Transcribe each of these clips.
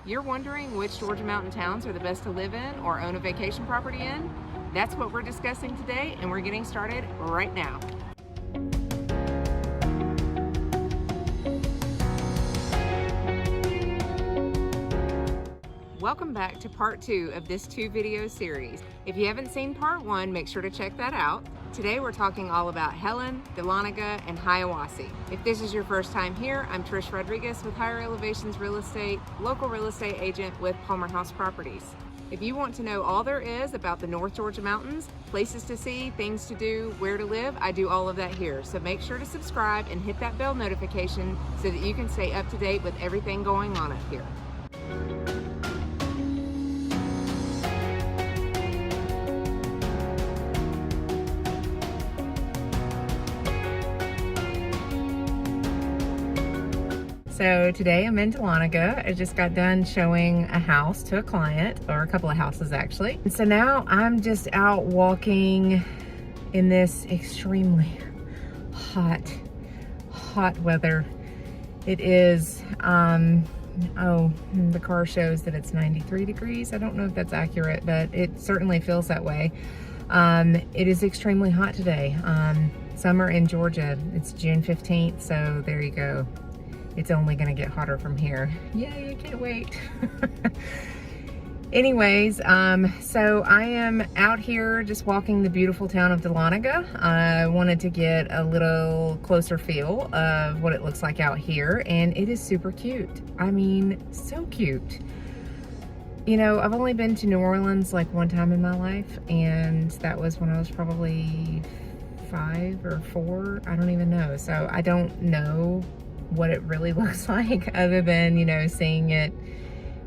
You're wondering which Georgia mountain towns are the best to live in or own a vacation property in? That's what we're discussing today, and we're getting started right now. Welcome back to part 2 of this 2-video series. If you haven't seen part 1, make sure to check that out. Today we're talking all about Helen, Dahlonega, and Hiawassee. If this is your first time here, I'm Trish Rodriguez with Higher Elevations Real Estate, local real estate agent with Palmer House Properties. If you want to know all there is about the North Georgia mountains, places to see, things to do, where to live, I do all of that here. So make sure to subscribe and hit that bell notification so that you can stay up to date with everything going on up here. So today I'm in Dahlonega. I just got done showing a house to a client, or a couple of houses actually. And so now I'm just out walking in this extremely hot weather. It is, the car shows that it's 93 degrees. I don't know if that's accurate, but it certainly feels that way. It is extremely hot today. Summer in Georgia, it's June 15th, so there you go. It's only gonna get hotter from here. Yay, I can't wait. Anyways, so I am out here just walking the beautiful town of Dahlonega. I wanted to get a little closer feel of what it looks like out here, and it is super cute. I mean, so cute. You know, I've only been to New Orleans like one time in my life, and that was when I was probably 5 or 4, I don't even know. So I don't know what it really looks like other than, you know, seeing it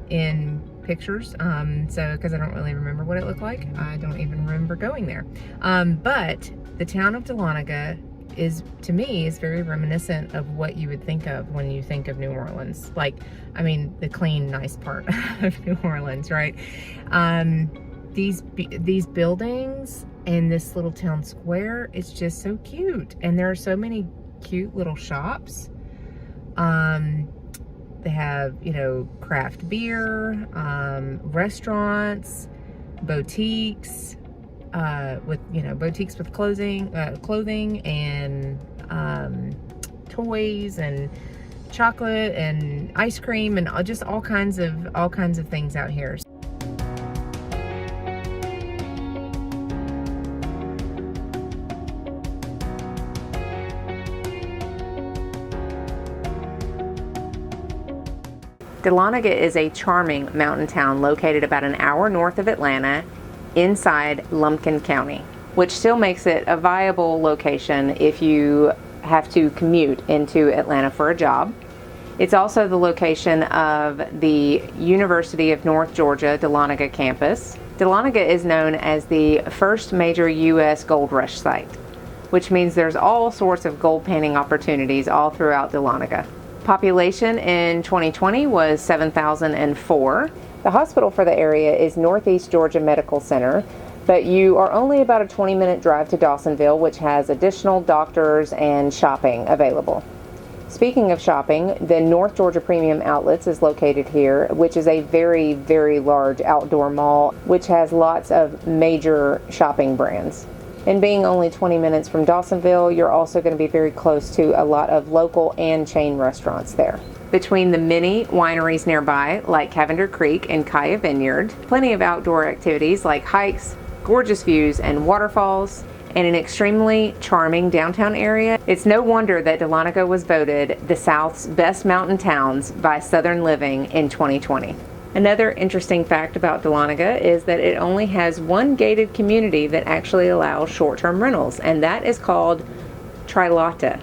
in pictures. Because I don't really remember what it looked like. I don't even remember going there. But the town of Dahlonega is, to me, is very reminiscent of what you would think of when you think of New Orleans. Like, I mean, the clean, nice part of New Orleans, right? These buildings and this little town square is just so cute. And there are so many cute little shops. They have, you know, craft beer, restaurants, boutiques, boutiques with clothing and toys and chocolate and ice cream and just all kinds of things out here. Dahlonega is a charming mountain town located about an hour north of Atlanta inside Lumpkin County, which still makes it a viable location if you have to commute into Atlanta for a job. It's also the location of the University of North Georgia Dahlonega campus. Dahlonega is known as the first major U.S. gold rush site, which means there's all sorts of gold panning opportunities all throughout Dahlonega. Population in 2020 was 7,004. The hospital for the area is Northeast Georgia Medical Center, but you are only about a 20-minute drive to Dawsonville, which has additional doctors and shopping available. Speaking of shopping, the North Georgia Premium Outlets is located here, which is a very, very large outdoor mall, which has lots of major shopping brands. And being only 20 minutes from Dawsonville, you're also going to be very close to a lot of local and chain restaurants there. Between the many wineries nearby, like Cavender Creek and Kaya Vineyard, plenty of outdoor activities like hikes, gorgeous views and waterfalls, and an extremely charming downtown area, it's no wonder that Dahlonega was voted the South's best mountain towns by Southern Living in 2020. Another interesting fact about Dahlonega is that it only has one gated community that actually allows short-term rentals, and that is called Trilita.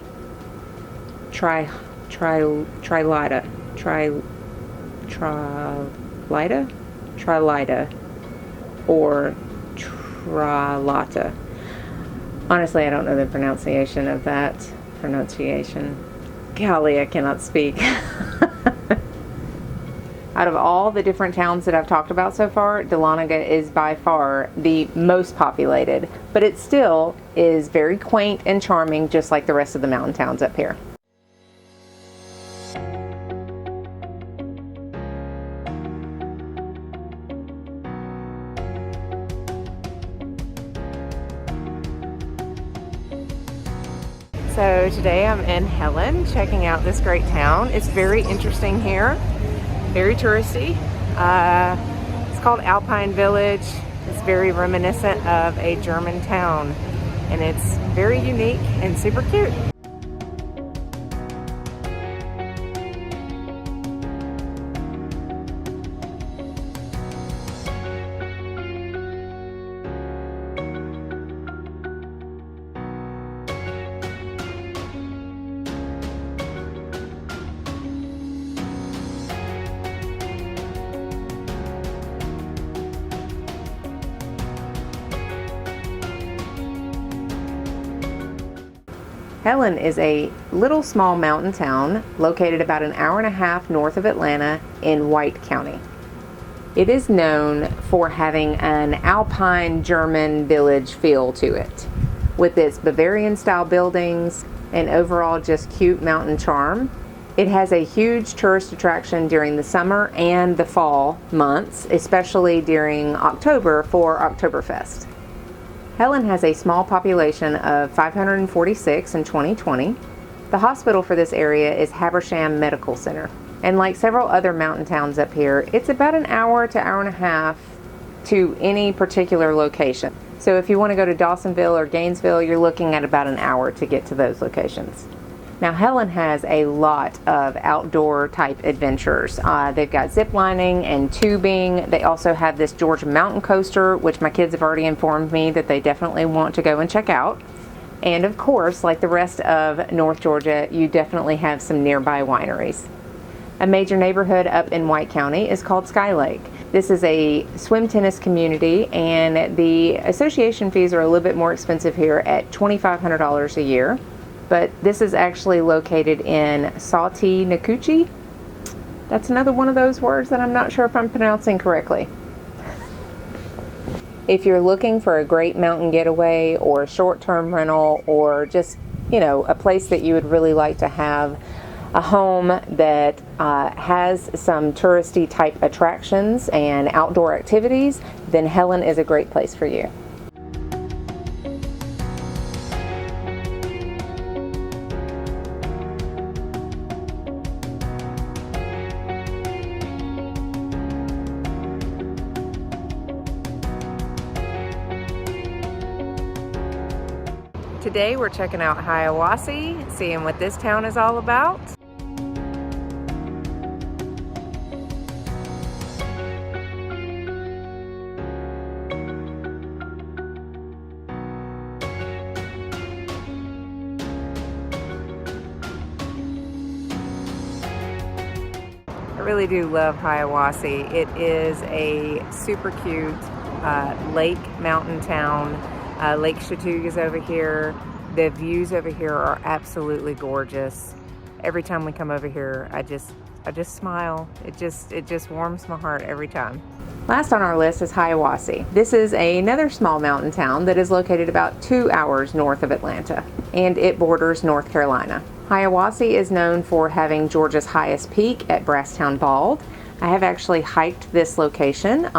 Or Tralata. Honestly, I don't know the pronunciation of that pronunciation. Golly, I cannot speak. Out of all the different towns that I've talked about so far, Dahlonega is by far the most populated, but it still is very quaint and charming, just like the rest of the mountain towns up here. So today I'm in Helen, checking out this great town. It's very interesting here, very touristy. It's called Alpine Village. It's very reminiscent of a German town, and it's very unique and super cute. Helen is a little small mountain town located about an hour and a half north of Atlanta in White County. It is known for having an Alpine German village feel to it, with its Bavarian style buildings and overall just cute mountain charm. It has a huge tourist attraction during the summer and the fall months, especially during October for Oktoberfest. Helen has a small population of 546 in 2020. The hospital for this area is Habersham Medical Center. And like several other mountain towns up here, it's about an hour to hour and a half to any particular location. So if you want to go to Dawsonville or Gainesville, you're looking at about an hour to get to those locations. Now Helen has a lot of outdoor type adventures. They've got zip lining and tubing. They also have this Georgia mountain coaster, which my kids have already informed me that they definitely want to go and check out. And of course, like the rest of North Georgia, you definitely have some nearby wineries. A major neighborhood up in White County is called Sky Lake. This is a swim tennis community, and the association fees are a little bit more expensive here at $2,500 a year. But this is actually located in Salty Nakuchi. That's another one of those words that I'm not sure if I'm pronouncing correctly. If you're looking for a great mountain getaway or a short-term rental, or just, a place that you would really like to have a home that has some touristy type attractions and outdoor activities, then Helen is a great place for you. Today we're checking out Hiawassee, seeing what this town is all about. I really do love Hiawassee. It is a super cute lake mountain town. Lake Chatooga's over here. The views over here are absolutely gorgeous. Every time we come over here, I just smile. It just warms my heart every time. Last on our list is Hiawassee. This is another small mountain town that is located about 2 hours north of Atlanta, and it borders North Carolina. Hiawassee is known for having Georgia's highest peak at Brasstown Bald. I have actually hiked this location.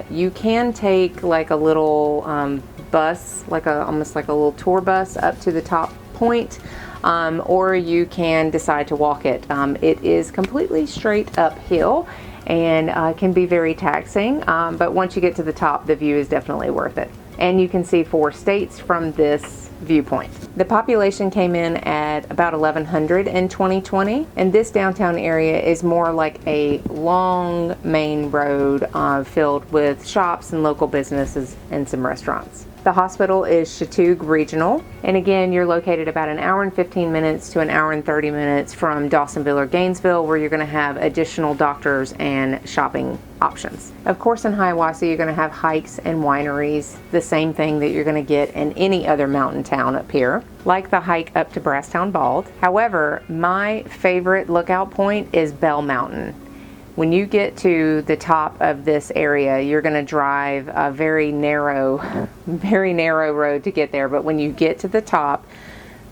You can take like a little bus, almost like a little tour bus up to the top point, or you can decide to walk it. It is completely straight uphill and can be very taxing, but once you get to the top, the view is definitely worth it. And you can see 4 states from this viewpoint. The population came in at about 1,100 in 2020, and this downtown area is more like a long main road filled with shops and local businesses and some restaurants. The hospital is Chatooga Regional, and again, you're located about an hour and 15 minutes to an hour and 30 minutes from Dawsonville or Gainesville, where you're going to have additional doctors and shopping options. Of course, in Hiawassee, you're going to have hikes and wineries, the same thing that you're going to get in any other mountain town up here, like the hike up to Brasstown Bald. However, my favorite lookout point is Bell Mountain. When you get to the top of this area, you're going to drive a very narrow road to get there. But when you get to the top,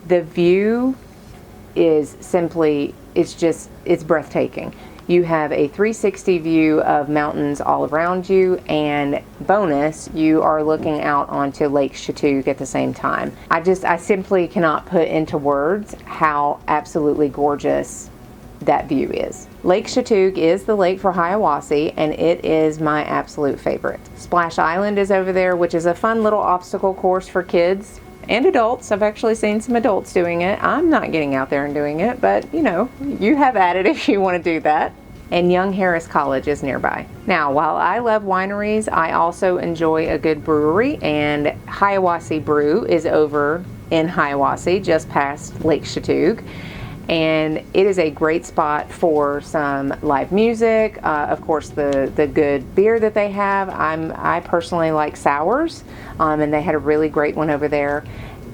the view is simply, it's breathtaking. You have a 360 view of mountains all around you, and bonus, you are looking out onto Lake Chatuge at the same time. I simply cannot put into words how absolutely gorgeous that view is. Lake Chatuge is the lake for Hiawassee, and it is my absolute favorite. Splash Island is over there, which is a fun little obstacle course for kids and adults. I've actually seen some adults doing it. I'm not getting out there and doing it, but you know, you have at it if you want to do that. And Young Harris College is nearby. Now, while I love wineries, I also enjoy a good brewery, and Hiawassee Brew is over in Hiawassee, just past Lake Chatuge. And it is a great spot for some live music, of course the good beer that they have. I personally like sours, and they had a really great one over there,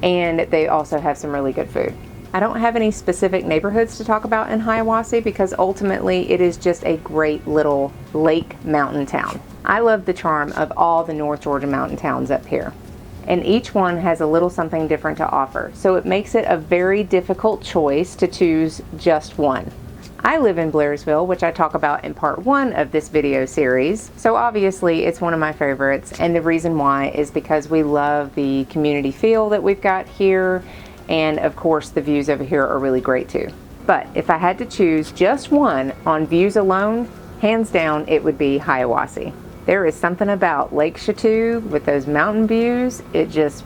and they also have some really good food. I don't have any specific neighborhoods to talk about in Hiawassee because ultimately it is just a great little lake mountain town. I love the charm of all the North Georgia mountain towns up here, and each one has a little something different to offer, so it makes it a very difficult choice to choose just one. I live in Blairsville, which I talk about in part 1 of this video series, so obviously it's one of my favorites, and the reason why is because we love the community feel that we've got here, and of course the views over here are really great too. But if I had to choose just one on views alone, hands down it would be Hiawassee. There is something about Lake Chatuge with those mountain views, it just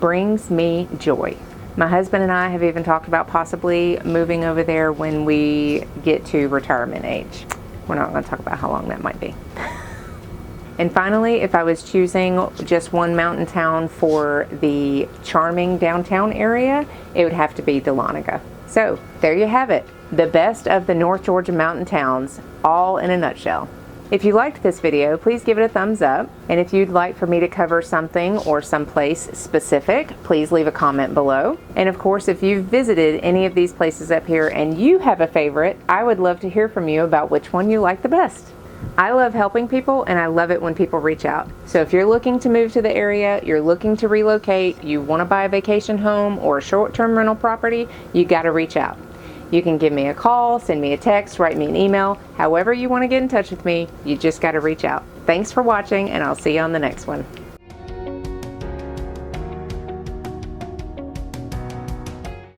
brings me joy. My husband and I have even talked about possibly moving over there when we get to retirement age. We're not going to talk about how long that might be. And finally, if I was choosing just one mountain town for the charming downtown area, it would have to be Dahlonega. So there you have it, the best of the North Georgia mountain towns, all in a nutshell. If you liked this video, please give it a thumbs up. And if you'd like for me to cover something or someplace specific, please leave a comment below. And of course, if you've visited any of these places up here and you have a favorite, I would love to hear from you about which one you like the best. I love helping people, and I love it when people reach out. So if you're looking to move to the area, you're looking to relocate, you want to buy a vacation home or a short-term rental property, you got to reach out. You can give me a call, send me a text, write me an email, however you want to get in touch with me, you just got to reach out. Thanks for watching, and I'll see you on the next one.